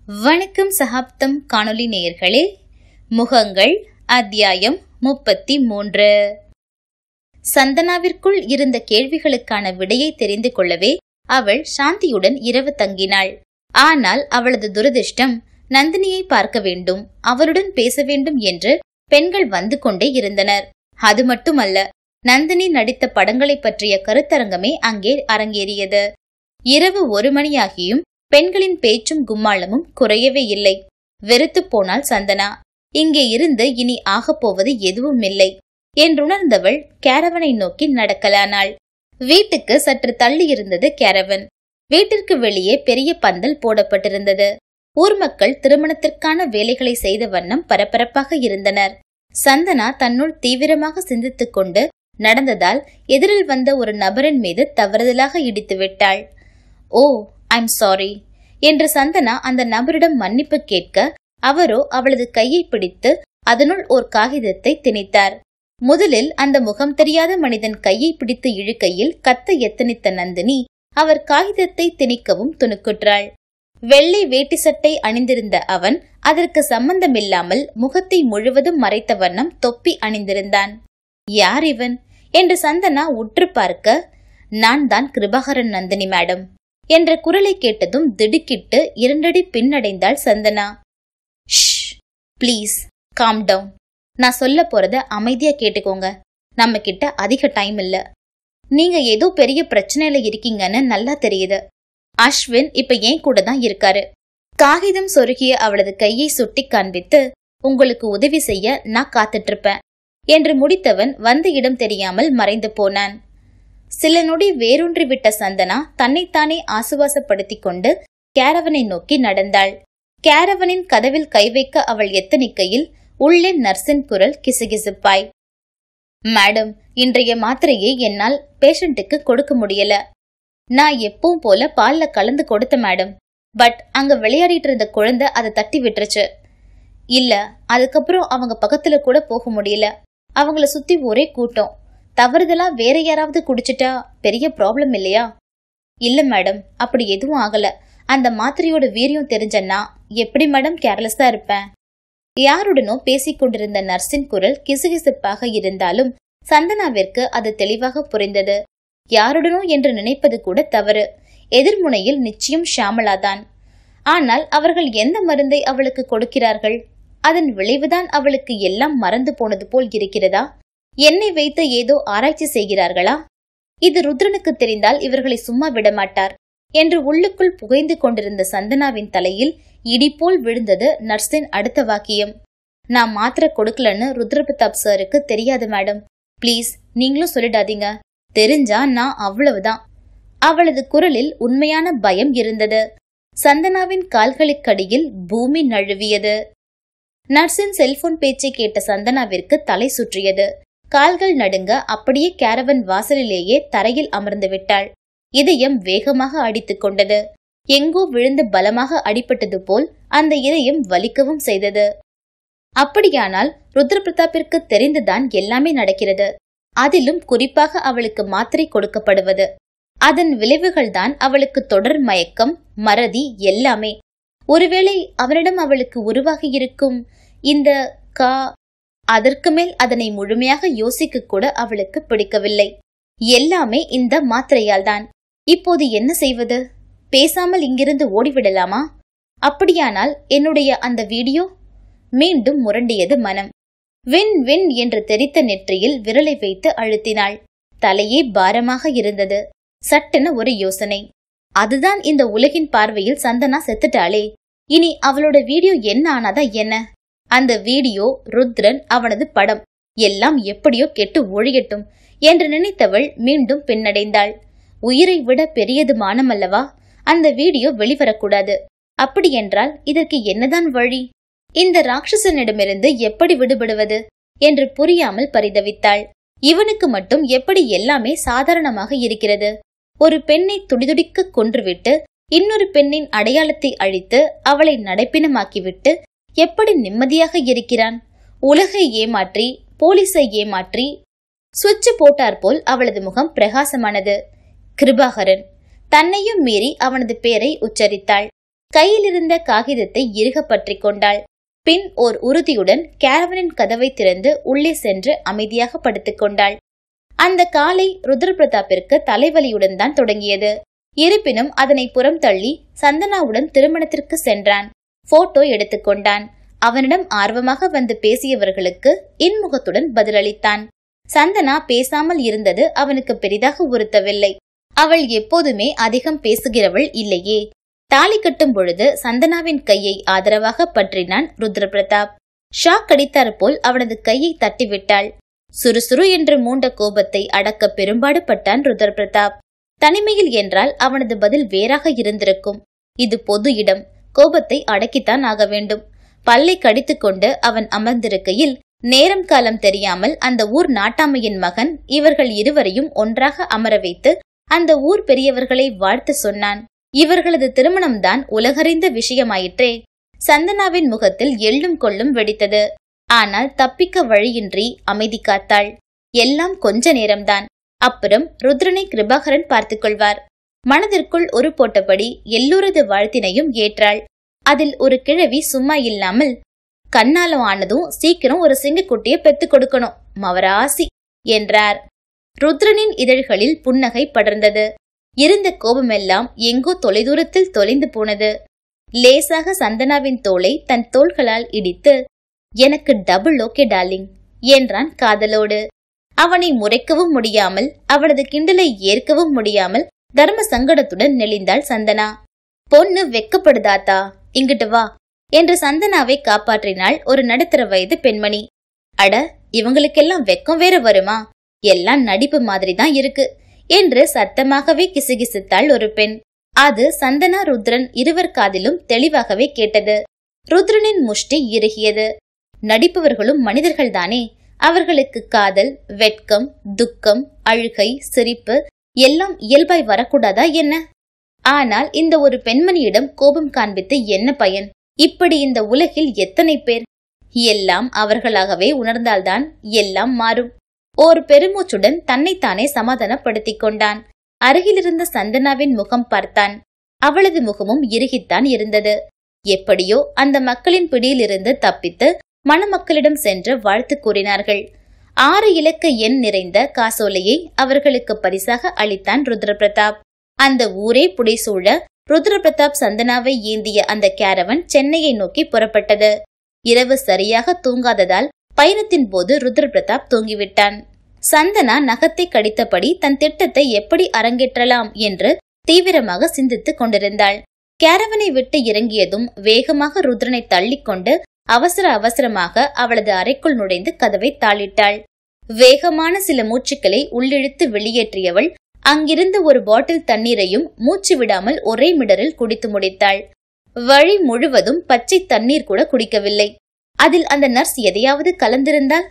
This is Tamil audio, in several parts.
வணக்கம் சகாப்தம் காணொலி நேயர்களே. முகங்கள் அத்தியாயம் 33. சந்தனாவிற்குள் இருந்த கேள்விகளுக்கான விடையை தெரிந்து கொள்ளவே அவள் சாந்தியுடன் இரவு தங்கினாள். ஆனால் அவளது துரதிர்ஷ்டம் நந்தினியை பார்க்க வேண்டும், அவளுடன் பேச வேண்டும் என்று பெண்கள் வந்து கொண்டே இருந்தனர். அது மட்டுமல்ல, நந்தினி நடித்த படங்களை பற்றிய கருத்தரங்கமே அங்கே அரங்கேறியது. இரவு 1 மணியாகியும் பெண்களின் பேச்சும் கும்மாளமும் குறையவே இல்லை. வெறுத்து போனாள் சந்தனா. இங்கே இருந்து இனி ஆகப்போவது எதுவும் இல்லை என்றுணர்ந்தவள் கேரவனை நோக்கி நடக்கலானாள். வீட்டுக்கு சற்று தள்ளி இருந்தது கேரவன். வீட்டிற்கு வெளியே பெரிய பந்தல் போடப்பட்டிருந்தது. ஊர் மக்கள் திருமணத்திற்கான வேலைகளை செய்த வண்ணம் பரபரப்பாக இருந்தனர். சந்தனா தன்னுள் தீவிரமாக சிந்தித்துக் கொண்டு நடந்ததால் எதிரில் வந்த ஒரு நபரின் மீது தவறுதலாக இடித்து விட்டாள். ஓ, ஐம் சாரி என்று சந்தனா அந்த நபரிடம் மன்னிப்பு கேட்க, அவரோ அவளது கையை பிடித்து அதனுள் ஓர் காகிதத்தை திணித்தார். முதலில் அந்த முகம் தெரியாத மனிதன் கையை பிடித்து இழுக்கையில் கத்த எத்தனித்த நந்தினி அவர் காகிதத்தை திணிக்கவும் துணுக்குற்றாள். வெள்ளை வேட்டி சட்டை அணிந்திருந்த அவன் அதற்கு சம்பந்தமில்லாமல் முகத்தை முழுவதும் மறைத்த வண்ணம் தொப்பி அணிந்திருந்தான். யார் இவன் என்று சந்தனா உற்று பார்க்க, நான் தான் கிருபாகரன் நந்தினி மேடம் என்ற குரலை கேட்டதும் திடுக்கிட்டு 2 அடி பின்னடைந்தாள் சந்தனா. ஷ், ப்ளீஸ் காம் டவுன். நான் சொல்ல போறத அமைதியா கேட்டுக்கோங்க. நம்ம கிட்ட அதிக டைம் இல்ல. நீங்க ஏதோ பெரிய பிரச்சனையில இருக்கீங்கன்னு நல்லா தெரியுது. அஸ்வின் இப்ப ஏன் கூட தான் இருக்காரு. காகிதம் சொருகிய அவளது கையை சுட்டி காண்பித்து, உங்களுக்கு உதவி செய்ய நான் காத்துட்டு இருப்பேன் என்று முடித்தவன் வந்த இடம் தெரியாமல் மறைந்து போனான். சில நொடி வேரூன்றி விட்ட சந்தனா தன்னைத்தானே ஆசுவாசப்படுத்திக் கொண்டு கேரவனை நோக்கி நடந்தாள். கேரவனின் கதவில் கை வைக்க அவள் எத்தனிக்கையில் உள்ளே நர்ஸின் குரல் கிசுகிசுப்பாய். மேடம், இன்றைய மாத்திரையை என்னால் பேஷண்ட்டுக்கு கொடுக்க முடியல. நான் எப்பவும் போல பால்ல கலந்து கொடுத்த மேடம். பட் அங்க விளையாடிட்டு இருந்த குழந்தை அதை தட்டி விட்டுருச்சு. இல்ல, அதுக்கப்புறம் அவங்க பக்கத்துல கூட போக முடியல. அவங்கள சுத்தி ஒரே கூட்டம். தவறுதலா வேற யாராவது குடிச்சிட்டா பெரிய ப்ராப்ளம் இல்லையா? இல்ல மேடம், அப்படி எதுவும் ஆகல. அந்த மாத்திரையோட வீரியம் தெரிஞ்சன்னா எப்படி மேடம் கேர்லெஸ்ஸா இருப்பேன்? யாருடனோ பேசிக் கொண்டிருந்த நர்ஸின் குரல் கிசுகிசுப்பாக இருந்தாலும் சந்தனாவிற்கு அது தெளிவாக புரிந்தது. யாருடனோ என்று நினைப்பது கூட தவறு. எதிர்முனையில் நிச்சயம் ஷியாமளாதான். ஆனால் அவர்கள் எந்த மருந்தை அவளுக்கு கொடுக்கிறார்கள்? அதன் விளைவுதான் அவளுக்கு எல்லாம் மறந்து போனது போல் இருக்கிறதா? என்னை வைத்து ஏதோ ஆராய்ச்சி செய்கிறார்களா? இது ருத்ரனுக்கு தெரிந்தால் இவர்களை சும்மா விடமாட்டார் என்று உள்ளுக்குள் புகைந்து கொண்டிருந்த சந்தனாவின் தலையில் இடிபோல் விழுந்தது நர்ஸின் அடுத்த வாக்கியம். நான் மாத்திரை கொடுக்கலன்னு ருத்ரபிரதாப் சாருக்கு தெரியாது மேடம். பிளீஸ் நீங்களும் சொல்லிடாதீங்க. தெரிஞ்சா நான் அவ்வளவுதான். அவளது குரலில் உண்மையான பயம் இருந்தது. சந்தனாவின் கால்களுக்கடியில் பூமி நழுவியது. நர்ஸின் செல்போன் பேச்சை கேட்ட சந்தனாவிற்கு தலை சுற்றியது. கால்கள் நடுங்க அப்படியே கேரவன் வாசலிலேயே தரையில் அமர்ந்து விட்டாள். இதயம் வேகமாக அடித்துக் கொண்டது. எங்கோ விழுந்து பலமாக அடிபட்டது போல் அந்த இதயம் வலிக்கவும் செய்தது. அப்படியானால் ருத்ரபிரதாப்பிற்கு தெரிந்துதான் எல்லாமே நடக்கிறது. அதிலும் குறிப்பாக அவளுக்கு மாத்திரை கொடுக்கப்படுவது. அதன் விளைவுகள்தான் அவளுக்கு தொடர் மயக்கம், மறதி எல்லாமே. ஒருவேளை அவனிடம் அவளுக்கு உருவாகி இருக்கும் இந்த அதற்கு மேல் அதனை முழுமையாக யோசிக்க கூட அவளுக்கு பிடிக்கவில்லை. எல்லாமே இந்த மாத்திரையால் தான். இப்போது என்ன செய்வது? பேசாமல் இங்கிருந்து ஓடிவிடலாமா? அப்படியானால் என்னுடைய அந்த வீடியோ? மீண்டும் முரண்டியது மனம். வின் வின் என்று தெரித்த நெற்றியில் விரலை வைத்து அழுத்தினாள். தலையே பாரமாக இருந்தது. சட்டென ஒரு யோசனை. அதுதான் இந்த உலகின் பார்வையில் சந்தனா செத்துட்டாளே. இனி அவளோட வீடியோ என்ன ஆனாதா என்ன? அந்த வீடியோ ருத்ரன், அவனது படம் எல்லாம் எப்படியோ கெட்டு ஒழியட்டும் என்று நினைத்தவள் மீண்டும் பின்னடைந்தாள். உயிரை விட பெரியது மானம் அல்லவா? அந்த வீடியோ வெளிவரக்கூடாது. அப்படியென்றால் இதற்கு என்னதான் வழி? இந்த ராட்சசனிடமிருந்து எப்படி விடுபடுவது என்று புரியாமல் பரிதவித்தாள். இவனுக்கு மட்டும் எப்படி எல்லாமே சாதாரணமாக இருக்கிறது? ஒரு பெண்ணை துடிதுடிக்க கொன்றுவிட்டு இன்னொரு பெண்ணின் அடையாளத்தை அழித்து அவளை நடைப்பினமாக்கிவிட்டு எப்படி நிம்மதியாக இருக்கிறான்? உலகை ஏமாற்றி, போலீஸை ஏமாற்றி சுவிட்ச் போட்டார் போல் அவளது முகம் பிரகாசமானது. கிருபாகரன். தன்னையும் மீறி அவனது பெயரை உச்சரித்தாள். கையில் இருந்த காகிதத்தை இறுக பற்றி கொண்டாள். பின் ஓர் உறுதியுடன் கேரவனின் கதவை திறந்து உள்ளே சென்று அமைதியாக படுத்துக் கொண்டாள். அந்த காலை ருத்ரபிரதாப்பிற்கு தலைவலியுடன் தான் தொடங்கியது. இருப்பினும் அதனை புறம் தள்ளி சந்தனாவுடன் திருமணத்திற்கு சென்றான். போட்டோ எடுத்துக்கொண்டான். அவனிடம் ஆர்வமாக வந்து பேசியவர்களுக்கு இன்முகத்துடன் பதிலளித்தான். சந்தனா பேசாமல் இருந்தது அவனுக்கு பெரிதாக உறுத்தவில்லை. அவள் எப்போதுமே அதிகம் பேசுகிறவள் இல்லையே. தாலி கட்டும் பொழுது சந்தனாவின் கையை ஆதரவாக பற்றினான் ருத்ரபிரதாப். ஷாக் அடித்தார் போல் அவனது கையை தட்டிவிட்டாள். சுறுசுறு என்று மூண்ட கோபத்தை அடக்க பெரும்பாடு பட்டான் ருத்ரபிரதாப். தனிமையில் என்றால் அவனது பதில் வேறாக இருந்திருக்கும். இது பொது இடம், கோபத்தை அடக்கித்தான் ஆக வேண்டும். பல்லை கடித்துக்கொண்டு அவன் அமர்ந்திருக்கையில் நேரம் காலம் தெரியாமல் அந்த ஊர் நாட்டாமையின் மகன் இவர்கள் இருவரையும் ஒன்றாக அமர வைத்து அந்த ஊர் பெரியவர்களை வாழ்த்து சொன்னான். இவர்களது திருமணம்தான் உலகறிந்த விஷயமாயிற்றே. சந்தனாவின் முகத்தில் எள்ளும் கொள்ளும் வெடித்தது. ஆனால் தப்பிக்க வழியின்றி அமைதி காத்தாள். எல்லாம் கொஞ்ச நேரம்தான். அப்புறம் ருத்ரனை கிருபாகரன் பார்த்துக் கொள்வார். மனதிற்குள் ஒரு போட்டபடி எல்லோரது வாழ்த்தினையும் ஏற்றாள். அதில் ஒரு கிழவி சும்மா இல்லாமல், கண்ணாலம் ஆனதும் சீக்கிரம் ஒரு சிங்கக்குட்டியை பெத்து கொடுக்கணும் மவராசி என்றார். ருத்ரனின் இதழ்களில் புன்னகை படர்ந்தது. இருந்த கோபமெல்லாம் எங்கோ தொலைதூரத்தில் தொலைந்து போனது. லேசாக சந்தனாவின் தோளை தன் தோள்களால் இடித்து, எனக்கு டபுள் ஓகே டார்லிங் என்றான் காதலோடு. அவனை முறைக்கவும் முடியாமல் அவனது கிண்டலை ஏற்கவும் முடியாமல் தர்ம சங்கடத்துடன் நெளிந்தாள் சந்தனா. பொண்ணு வெக்கப்படுதாத்தா, இங்கிட்டு வா என்று சந்தனாவை காப்பாற்றினாள் ஒரு நடுத்தர வயது பெண்மணி. அட, இவங்களுக்கெல்லாம் வெக்கம் வேற வருமா? எல்லாம் நடிப்பு மாதிரிதான் இருக்கு என்று சத்தமாகவே கிசுகிசுத்தாள் ஒரு பெண். அது சந்தனா ருத்ரன் இருவர் காதிலும் தெளிவாகவே கேட்டது. ருத்ரனின் முஷ்டி இறுகியது. நடிப்பவர்களும் மனிதர்கள்தானே. அவர்களுக்கு காதல், வெட்கம், துக்கம், அழுகை, சிரிப்பு எல்லாம் இயல்பாய் வரக்கூடாதா என்ன? ஆனால் இந்த ஒரு பெண்மணியிடம் கோபம் காண்பித்து என்ன பயன்? இப்படி இந்த உலகில் எத்தனை பேர்? எல்லாம் அவர்களாகவே உணர்ந்தால்தான் எல்லாம் மாறும். ஓர் பெருமூச்சுடன் தன்னைத்தானே சமாதானப்படுத்திக் கொண்டான். அருகிலிருந்த சந்தனாவின் முகம் பார்த்தான். அவளது முகமும் இறுகித்தான் இருந்தது. எப்படியோ அந்த மக்களின் பிடியிலிருந்து தப்பித்து மணமக்களிடம் சென்று வாழ்த்து கூறினார்கள். 6 இலக்க எண் நிறைந்த காசோலையை அவர்களுக்கு பரிசாக அளித்தான் ருத்ரபிரதாப். அந்த ஊரே புடைசூழ ருத்ரபிரதாப் சந்தனாவை ஏந்திய அந்த கேரவன் சென்னையை நோக்கி புறப்பட்டது. இரவு சரியாக தூங்காததால் பயணத்தின் போது ருத்ரபிரதாப் தூங்கிவிட்டான். சந்தனா நகத்தை கடித்தபடி தன் திட்டத்தை எப்படி அரங்கேற்றலாம் என்று தீவிரமாக சிந்தித்துக் கொண்டிருந்தாள். கேரவனை விட்டு இறங்கியதும் வேகமாக ருத்ரனை தள்ளிக்கொண்டு அவசரமாக அவளது அறைக்குள் நுழைந்து கதவை தாளிட்டாள். வேகமான சில மூச்சுக்களை உள்ளிழுத்து வெளியேற்றியவள் அங்கிருந்த ஒரு பாட்டில் தண்ணீரையும் மூச்சு விடாமல் ஒரே மிடரில் குடித்து முடித்தாள். வழி முழுவதும் பச்சை தண்ணீர் கூட குடிக்கவில்லை. அதில் அந்த நர்ஸ் எதையாவது கலந்திருந்தால்?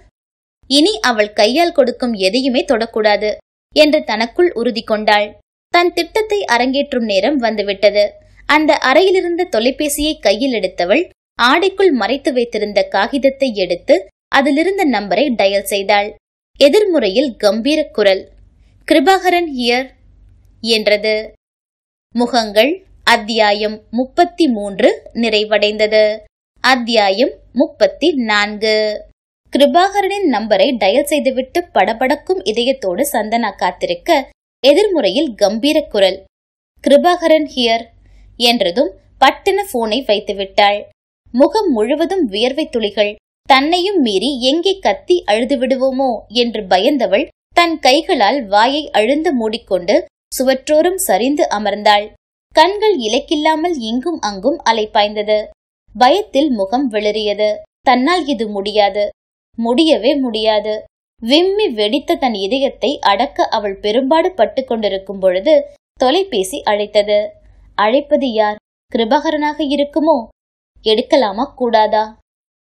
இனி அவள் கையால் கொடுக்கும் எதையுமே தொடக்கூடாது என்று தனக்குள் உறுதி கொண்டாள். தன் திட்டத்தை அரங்கேற்றும் நேரம் வந்துவிட்டது. அந்த அறையிலிருந்த தொலைபேசியை கையில் எடுத்தவள் ஆடைக்குள் மறைத்து வைத்திருந்த காகிதத்தை எடுத்து அதிலிருந்த நம்பரை டயல் செய்தாள். எதிர்முறையில் கம்பீர குரல், கிருபாகரன் ஹியர் என்றது. முகங்கள் அத்தியாயம் 33 நிறைவடைந்தது. அத்தியாயம் 34. கிருபாகரனின் நம்பரை டயல் செய்துவிட்டு படபடக்கும் இதயத்தோடு சந்தனா காத்திருக்க, எதிர்முறையில் கம்பீர குரல், கிருபாகரன் ஹியர் என்றதும் பட்டன போனை வைத்து விட்டாள். முகம் முழுவதும் வியர்வை துளிகள். தன்னையும் மீறி எங்கே கத்தி அழுது விடுவோமோ என்று பயந்தவள் தன் கைகளால் வாயை அழுந்து மூடிக்கொண்டு சுவற்றோரும் சரிந்து அமர்ந்தாள். கண்கள் இலக்கில்லாமல் இங்கும் அங்கும் அலைப்பாய்ந்தது. பயத்தில் முகம் வெளிறியது. தன்னால் இது முடியாது, முடியவே முடியாது. விம்மி வெடித்த தன் இதயத்தை அடக்க அவள் பெரும்பாடு பட்டு கொண்டிருக்கும் பொழுது தொலைபேசி அழைத்தது. அழைப்பது யார்? கிருபாகரனாக இருக்குமோ? எடுக்கலாமா கூடாதா?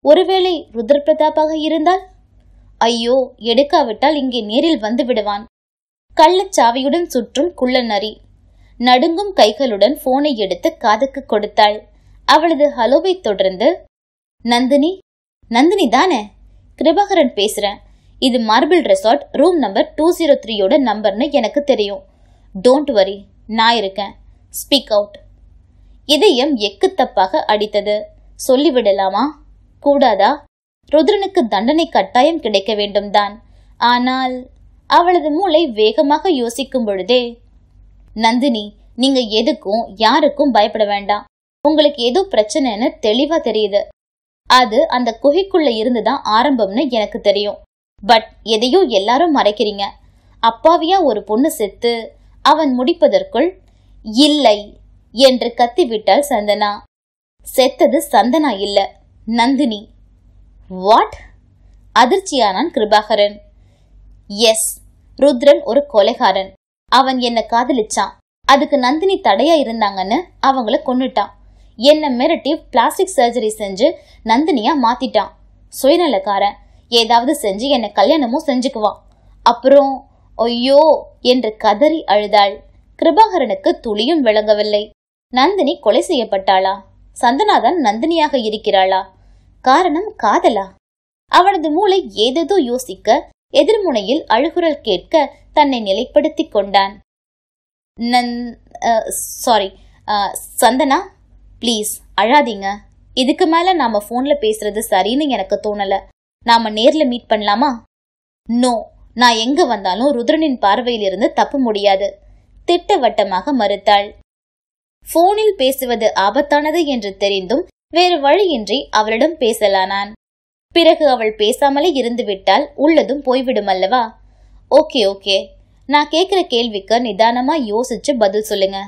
ஒருவேளை ருத்ரபிரதாப்பாக இருந்தால்? ஐயோ, எடுக்காவிட்டால் இங்கே நேரில் வந்து விடுவான். கள்ளச்சாவியுடன் சுற்றும் குள்ள நரி. நடுங்கும் கைகளுடன் போனை எடுத்து காதுக்கு கொடுத்தாள். அவளது ஹலோவை தொடர்ந்து, நந்தினி, நந்தினி தானே? கிருபாகரன் பேசுறேன். இது மார்பிள் ரெசார்ட் ரூம் நம்பர் 203 நம்பர்னு எனக்கு தெரியும். டோன்ட் வரி, நான் இருக்கேன். Speak out. இதயம் எக்கு தப்பாக அடித்தது. சொல்லிவிடலாமா? கூடாதா? ருத்ரனுக்கு தண்டனை கட்டாயம் கிடைக்க வேண்டும் தான். ஆனால் அவளது மூளை வேகமாக யோசிக்கும் பொழுதே, நந்தினி, நீங்க எதுக்கும் யாருக்கும் பயப்பட வேண்டாம். உங்களுக்கு ஏதோ பிரச்சனைன்னு தெளிவா தெரியுது. அது அந்த குகைக்குள்ள இருந்துதான் ஆரம்பம்னு எனக்கு தெரியும். பட் எதையோ எல்லாரும் மறைக்கிறீங்க. அப்பாவியா ஒரு பொண்ணு செத்து அவன் முடிப்பதற்குள் இல்லை என்று கத்திவிட்டாள் சந்தனா. செத்தது சந்தனா இல்ல, நந்தினி. வாட்? அதிர்ச்சியானான் கிருபாகரன். எஸ், ருத்ரன் ஒரு கொலைகாரன். அவன் என்ன காதலிச்சான். அதுக்கு நந்தினி தடையா இருந்தாங்கன்னு அவங்கள கொன்னுட்டான். என்ன மிரட்டி பிளாஸ்டிக் சர்ஜரி செஞ்சு நந்தினியா மாத்திட்டான். சுயநலக்காரன். ஏதாவது செஞ்சு என்ன கல்யாணமும் செஞ்சுக்குவான். அப்புறம் ஐயோ என்று கதறி அழுதாள். கிருபாகரனுக்கு துளியும் விளங்கவில்லை. நந்தினி கொலை செய்யப்பட்டாளா? சந்தனாதான் நந்தினியாக இருக்கிறாளா? காரணம் காதலா? அவனது மூளை ஏதேதோ யோசிக்க, எதிர்முனையில் அழுகுரல் கேட்க தன்னை நிலைப்படுத்தி கொண்டான். சந்தனா, பிளீஸ் அழாதீங்க. இதுக்கு மேல நாம போன்ல பேசுறது சரின்னு எனக்கு தோணல. நாம நேர்ல மீட் பண்ணலாமா? நோ, நான் எங்க வந்தாலும் ருத்ரனின் பார்வையில் இருந்து தப்ப முடியாது. திட்டவட்டமாக மறுத்தாள். போனில் பேசுவது ஆபத்தானது என்று தெரிந்தும் வேறு வழியின்றி அவளிடம் பேசலானான். பிறகு அவள் பேசாமலே இருந்து விட்டால் உள்ளதும் போய்விடும் அல்லவா? ஓகே ஓகே, நான் கேக்குற கேள்விக்கு நிதானமா யோசிச்சு பதில் சொல்லுங்க.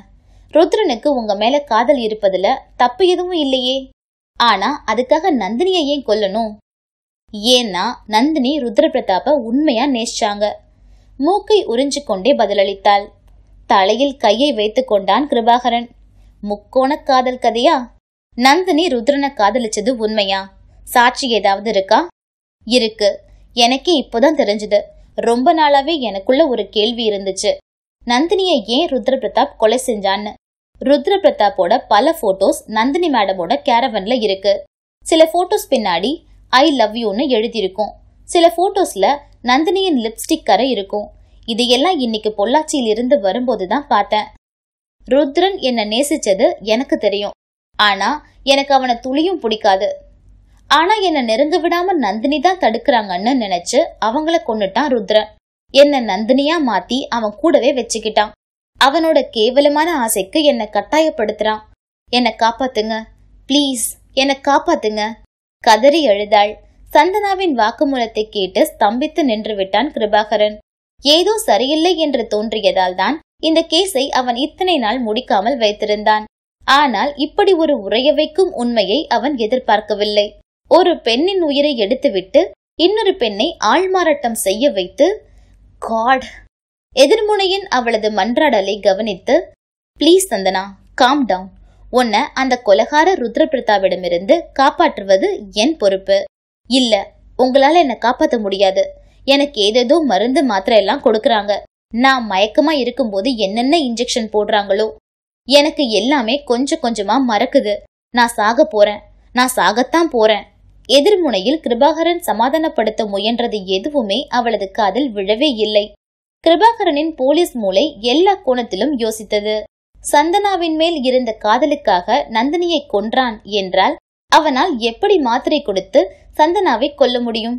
ருத்ரனுக்கு உங்க மேல காதல் இருப்பதுல தப்பு எதுவும் இல்லையே. ஆனா அதுக்காக நந்தினியை ஏன் கொல்லணும்? ஏன்னா நந்தினி ருத்ர பிரதாப்ப உண்மையா நேசிச்சாங்க. மூக்கை உறிஞ்சு கொண்டே பதிலளித்தாள். தலையில் கையை வைத்து கொண்டான் கிருபாகரன். முக்கோண காதல் கதையா? நந்தினி ருத்ரனை காதலிச்சது உண்மையா? சாட்சி ஏதாவது இருக்கா? இருக்கு. எனக்கே இப்போதான் தெரிஞ்சது. ரொம்ப நாளாவே எனக்குள்ள ஒரு கேள்வி இருந்துச்சு. நந்தினியை ஏன் ருத்ர பிரதாப் கொலை செஞ்சான்னு. ருத்ர பிரதாப்போட பல போட்டோஸ் நந்தினி மேடமோட கேரவன்ல இருக்கு. சில போட்டோஸ் பின்னாடி ஐ லவ் யூன்னு எழுதியிருக்கும். சில போட்டோஸ்ல நந்தினியின் லிப்ஸ்டிக் கரை இருக்கும். இதையெல்லாம் இன்னைக்கு பொள்ளாச்சியில் இருந்து வரும்போதுதான் பார்த்தேன். ருத்ரன் என்ன நேசிச்சது எனக்கு தெரியும். ஆனா எனக்கு அவனை துளியும் பிடிக்காது. ஆனா என்ன நெருங்க விடாம நந்தினி தான் தடுக்கிறாங்கன்னு நினைச்சு அவங்கள கொன்னுட்டான் ருத்ரன். என்ன நந்தினியா மாத்தி அவன் கூடவே வச்சுக்கிட்டான். அவனோட கேவலமான ஆசைக்கு என்ன கட்டாயப்படுத்துறான். என்ன காப்பாத்துங்க, பிளீஸ் என்ன காப்பாத்துங்க. கதறி அழுதாள். சந்தனாவின் வாக்குமூலத்தை கேட்டு ஸ்தம்பித்து நின்று விட்டான் கிருபாகரன். ஏதோ சரியில்லை என்று தோன்றியதால் தான் இந்த கேஸை அவன் இத்தனை நாள் முடிக்காமல் வைத்திருந்தான். ஆனால் இப்படி ஒரு உறைய வைக்கும் உண்மையை அவன் எதிர்பார்க்கவில்லை. ஒரு பெண்ணின் உயிரை எடுத்துவிட்டு இன்னொரு பெண்ணை ஆள்மாறாட்டம் செய்ய வைத்து, காட்! எதிர்முனையின் அவளது மன்றாடலை கவனித்து, பிளீஸ் சந்தனா, காம் டவுன். உன்னை அந்த கொலகார ருத்ர பிரதாவிடமிருந்து காப்பாற்றுவது என் பொறுப்பு. இல்ல, உங்களால என்ன காப்பாற்ற முடியாது. எனக்கு ஏதேதோ மருந்து மாத்திரை எல்லாம் கொடுக்கறாங்க. நான் மயக்கமா இருக்கும்போது என்னென்ன இன்ஜெக்ஷன் போடுறாங்களோ. எனக்கு எல்லாமே கொஞ்சம் கொஞ்சமா மறக்குது. நான் சாக போறேன், நான் சாகத்தான் போறேன். எதிர்முனையில் கிருபாகரன் சமாதானப்படுத்த முயன்றது எதுவுமே அவளது காதில் விழவே இல்லை. கிருபாகரனின் போலீஸ் மூளை எல்லா கோணத்திலும் யோசித்தது. சந்தனாவின் மேல் இருந்த காதலுக்காக நந்தினியை கொன்றான் என்றால் அவனால் எப்படி மாத்திரை கொடுத்து சந்தனாவை கொல்ல முடியும்?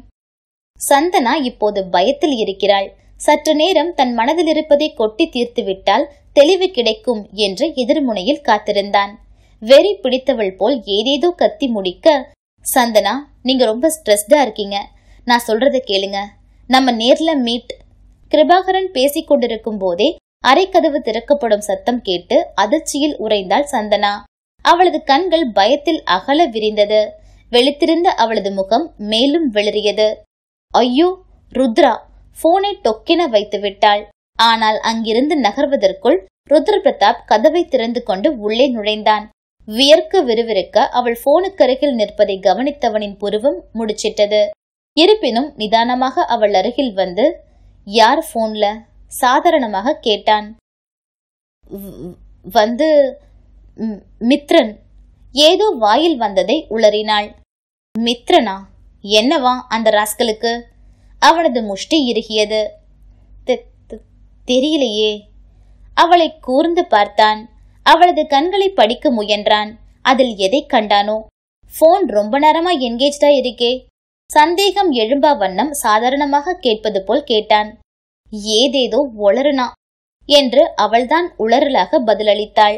சந்தனா இப்போது பயத்தில் இருக்கிறாள். சற்று நேரம் தன் மனதில் இருப்பதை கொட்டி தீர்த்து விட்டால் தெளிவு கிடைக்கும் என்று எதிர்முனையில் காத்திருந்தான். வெறி பிடித்தவள் போல் ஏதேதோ கத்தி முடிக்க, சந்தனா, நீங்க ரொம்ப ஸ்ட்ரெஸ்டா இருக்கீங்க. நான் சொல்றத கேளுங்க. நம்ம நேர்ல மீட். கிருபாகரன் பேசிக் கொண்டிருக்கும் போதே அரைக்கதவு திறக்கப்படும் சத்தம் கேட்டு அதிர்ச்சியில் உறைந்தாள் சந்தனா. அவளது கண்கள் பயத்தில் அகல விரிந்தது. வெளித்திருந்த அவளது முகம் மேலும் வெளிரியது. ஐயோ, ருத்ரா! போனை டொக்கென வைத்து விட்டாள். ஆனால் அங்கிருந்து நகர்வதற்குள் ருத்ர பிரதாப் கதவை திறந்து கொண்டு உள்ளே நுழைந்தான். வியர்க்க விறுவிறுக்க அவள் போனுக்கருகில் நிற்பதை கவனித்தவனின் புருவம் முடிச்சிட்டது. இருப்பினும் நிதானமாக அவள் அருகில் வந்து, யார் போன்ல? சாதாரணமாக கேட்டான். வந்து மித்ரன். ஏதோ வாயில் வந்ததை உளறினாள். மித்ரனா? என்னவா அந்த ராஸ்கலுக்கு? அவனது முஷ்டி இறுகியது. தெரியலையே. அவளை கூர்ந்து பார்த்தான். அவளது கண்களை படிக்க முயன்றான். அதில் எதை கண்டானோ? போன் ரொம்ப நேரமா என்கேஜ்டா இருக்கே. சந்தேகம் எழும்பா வண்ணம் சாதாரணமாக கேட்பது போல் கேட்டான். ஏதேதோ ஒளறுனா என்று அவள்தான் உளறலாக பதிலளித்தாள்.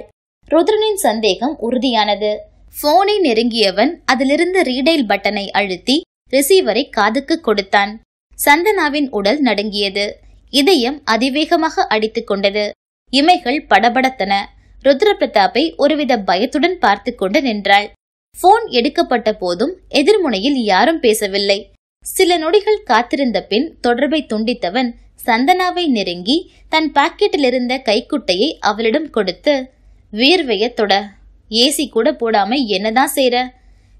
ருத்ரனின் சந்தேகம் உறுதியானது. போனை நெருங்கியவன் அதிலிருந்த ரீடைல் பட்டனை அழுத்தி ரிசீவரை காதுக்கு கொடுத்தான். சந்தனாவின் உடல் நடுங்கியது. இதயம் அதிவேகமாக அடித்துக் கொண்டது. இமைகள் படபடத்தன. ருத்ர பிரதாப்பை ஒருவித பயத்துடன் பார்த்து கொண்டு நின்றாள். போன் எடுக்கப்பட்ட போதும் எதிர்முனையில் யாரும் பேசவில்லை. சில நொடிகள் காத்திருந்த பின் தொடர்பை துண்டித்தவன் சந்தனாவை நெருங்கி தன் பாக்கெட்டில் இருந்த கைக்குட்டையை அவளிடம் கொடுத்து, வியர்வைய தொட, ஏசி கூட போடாம என்னதான் செய்ற?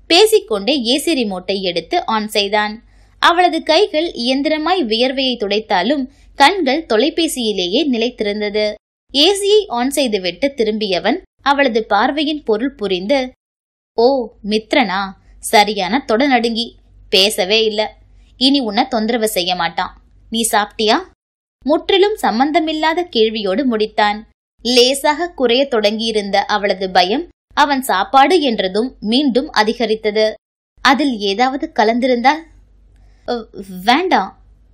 பேசிக்கொண்டே ஏசி ரிமோட்டை எடுத்து ஆன் செய்தான். அவளது கைகள் இயந்திரமாய் வியர்வையை துடைத்தாலும் கண்கள் தொலைபேசியிலேயே நிலைத்திருந்தது. ஏசியை ஆன் செய்துவிட்டு திரும்பியவன் அவளது பார்வையின் பொருள் புரிந்து, ஓ மித்ரனா, சரியான தொட நடுங்கி, பேசவே இல்ல. இனி உன்னை தொந்தரவு செய்ய மாட்டான். நீ சாப்பிட்டியா? முற்றிலும் சம்பந்தமில்லாத கேள்வியோடு முடித்தான். லேசாக குறைய தொடங்கியிருந்த அவளது பயம் அவன் சாப்பாடு என்றதும் மீண்டும் அதிகரித்தது. அதில் ஏதாவது கலந்திருந்தால்? வேண்டாம்,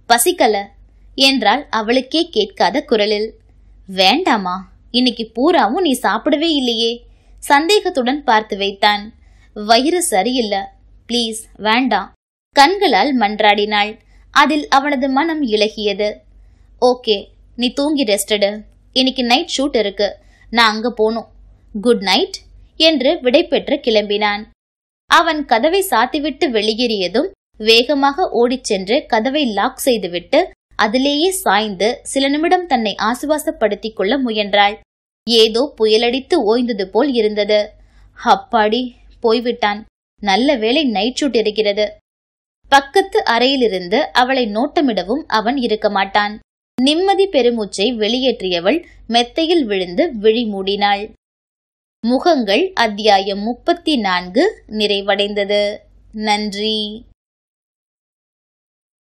பசிக்கல என்றாள் அவளுக்கே கேட்காத குரலில். வேண்டாமா? இன்னைக்கு பூராவும் நீ சாப்பிடவே இல்லையே? சந்தேகத்துடன் பார்த்து வைத்தான். வயிறு சரியில்ல, பிளீஸ் வேண்டாம். கண்களால் மன்றாடினாள். அதில் அவனது மனம் இளகியது. ஓகே, நீ தூங்கி ரெஸ்டடு. இன்னைக்கு நைட் ஷூட் இருக்கு, நான் அங்க போனும். குட் நைட் என்று விடை பெற்று கிளம்பினான். அவன் கதவை சாத்திவிட்டு வெளியேறியதும் வேகமாக ஓடிச் சென்று கதவை லாக் செய்துவிட்டு அதிலேயே சாய்ந்து சில நிமிடம் தன்னை ஆசுவாசப்படுத்திக் கொள்ள முயன்றாள். ஏதோ புயலடித்து ஓய்ந்தது போல் இருந்தது. அப்பாடி, போய்விட்டான். நல்ல வேளை நைட் ஷூட் இருக்கிறது. பக்கத்து அறையிலிருந்து அவளை நோட்டமிடவும் அவன் இருக்க மாட்டான். நிம்மதி பெருமூச்சை வெளியேற்றியவள் மெத்தையில் விழுந்து விழி மூடினாள். முகங்கள் அத்தியாயம் 34 நிறைவடைந்தது. நன்றி.